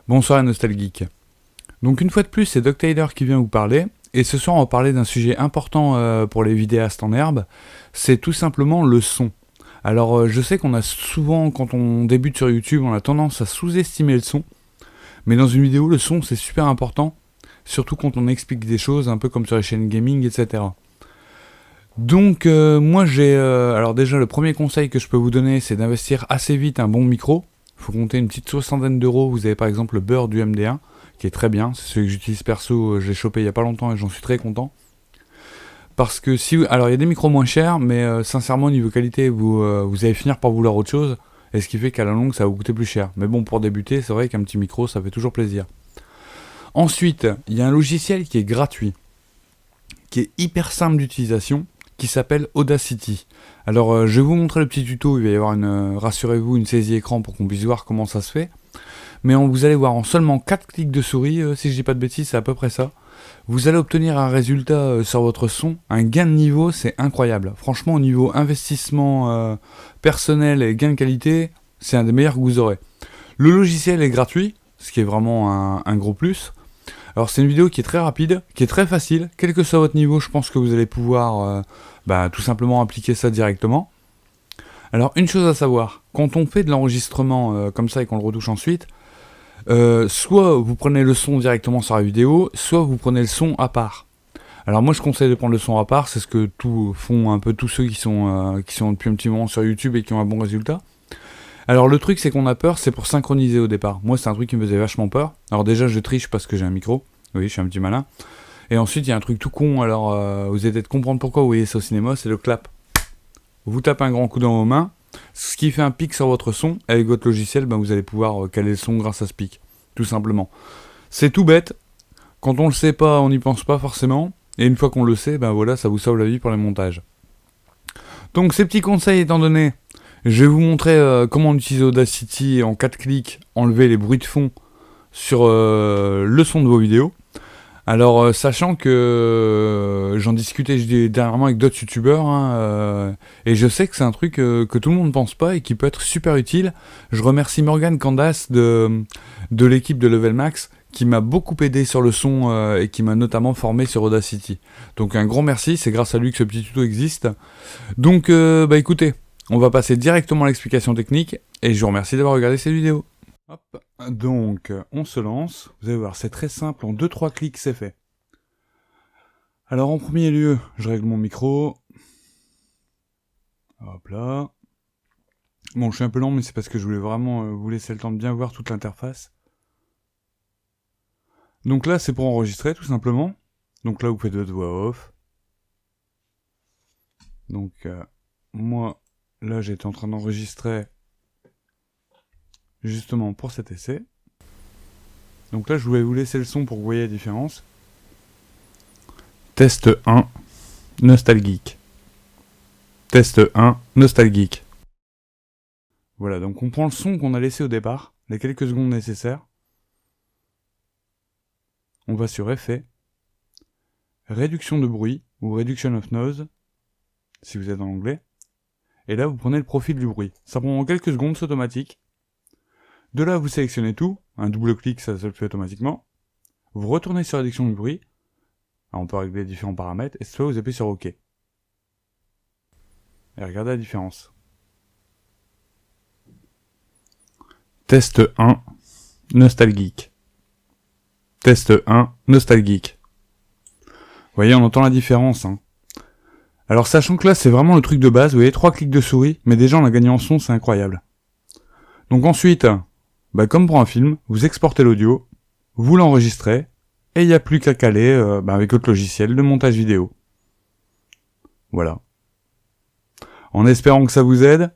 Bonsoir Nostalgeek. Donc une fois de plus, c'est Doc Taylor qui vient vous parler, et ce soir on va parler d'un sujet important pour les vidéastes en herbe, c'est tout simplement le son. Alors je sais qu'on a souvent, quand on débute sur YouTube, on a tendance à sous-estimer le son, mais dans une vidéo, le son c'est super important, surtout quand on explique des choses, un peu comme sur les chaînes gaming, etc. Donc moi j'ai... alors déjà le premier conseil que je peux vous donner, c'est d'investir assez vite un bon micro. Il faut compter une petite soixantaine d'euros. Vous avez par exemple le Beurre du MD1, qui est très bien. C'est celui que j'utilise perso, je l'ai chopé il n'y a pas longtemps et j'en suis très content. Parce que si... Alors il y a des micros moins chers, mais sincèrement, niveau qualité, vous allez finir par vouloir autre chose. Et ce qui fait qu'à la longue, ça va vous coûter plus cher. Mais bon, pour débuter, c'est vrai qu'un petit micro, ça fait toujours plaisir. Ensuite, il y a un logiciel qui est gratuit, qui est hyper simple d'utilisation, qui s'appelle Audacity. Alors je vais vous montrer le petit tuto, il va y avoir rassurez-vous, une saisie écran pour qu'on puisse voir comment ça se fait. Mais vous allez voir en seulement 4 clics de souris, si je dis pas de bêtises, c'est à peu près ça. Vous allez obtenir un résultat sur votre son, un gain de niveau, c'est incroyable. Franchement, au niveau investissement personnel et gain de qualité, c'est un des meilleurs que vous aurez. Le logiciel est gratuit, ce qui est vraiment un gros plus. Alors c'est une vidéo qui est très rapide, qui est très facile, quel que soit votre niveau, je pense que vous allez pouvoir tout simplement appliquer ça directement. Alors une chose à savoir, quand on fait de l'enregistrement comme ça et qu'on le retouche ensuite, soit vous prenez le son directement sur la vidéo, soit vous prenez le son à part. Alors moi je conseille de prendre le son à part, c'est ce que font un peu tous ceux qui sont depuis un petit moment sur YouTube et qui ont un bon résultat. Alors le truc c'est qu'on a peur, c'est pour synchroniser au départ. Moi c'est un truc qui me faisait vachement peur. Alors déjà je triche parce que j'ai un micro, oui je suis un petit malin. Et ensuite il y a un truc tout con, alors vous allez peut-être comprendre pourquoi vous voyez ça au cinéma, c'est le clap. Vous tapez un grand coup dans vos mains, ce qui fait un pic sur votre son, avec votre logiciel vous allez pouvoir caler le son grâce à ce pic, tout simplement. C'est tout bête, quand on le sait pas on n'y pense pas forcément, et une fois qu'on le sait, voilà ça vous sauve la vie pour les montages. Donc ces petits conseils étant donnés, je vais vous montrer comment utiliser Audacity et en 4 clics, enlever les bruits de fond sur le son de vos vidéos. Alors, sachant que j'en discutais dernièrement avec d'autres youtubeurs, et je sais que c'est un truc que tout le monde ne pense pas et qui peut être super utile. Je remercie Morgan Candace de l'équipe de Level Max qui m'a beaucoup aidé sur le son et qui m'a notamment formé sur Audacity. Donc un grand merci, c'est grâce à lui que ce petit tuto existe. Donc, écoutez. On va passer directement à l'explication technique, et je vous remercie d'avoir regardé cette vidéo. Hop, donc on se lance, vous allez voir c'est très simple, en 2-3 clics c'est fait. Alors en premier lieu, je règle mon micro. Hop là. Bon je suis un peu lent mais c'est parce que je voulais vraiment vous laisser le temps de bien voir toute l'interface. Donc là c'est pour enregistrer tout simplement. Donc là vous faites votre voix off. Donc moi... Là, j'étais en train d'enregistrer justement pour cet essai. Donc là, je voulais vous laisser le son pour que vous voyez la différence. Test 1, Nostalgeek. Test 1, Nostalgeek. Voilà, donc on prend le son qu'on a laissé au départ, les quelques secondes nécessaires. On va sur Effet, Réduction de bruit, ou Reduction of Noise, si vous êtes en anglais. Et là, vous prenez le profil du bruit. Ça prend quelques secondes, c'est automatique. De là, vous sélectionnez tout. Un double clic, ça se le fait automatiquement. Vous retournez sur réduction du bruit. Alors, on peut régler différents paramètres. Et cette fois, vous appuyez sur OK. Et regardez la différence. Test 1, Nostalgeek. Test 1, Nostalgeek. Vous voyez, on entend la différence, Alors sachant que là c'est vraiment le truc de base, vous voyez 3 clics de souris, mais déjà on a gagné en son, c'est incroyable. Donc ensuite, comme pour un film, vous exportez l'audio, vous l'enregistrez, et il n'y a plus qu'à caler avec votre logiciel de montage vidéo. Voilà. En espérant que ça vous aide,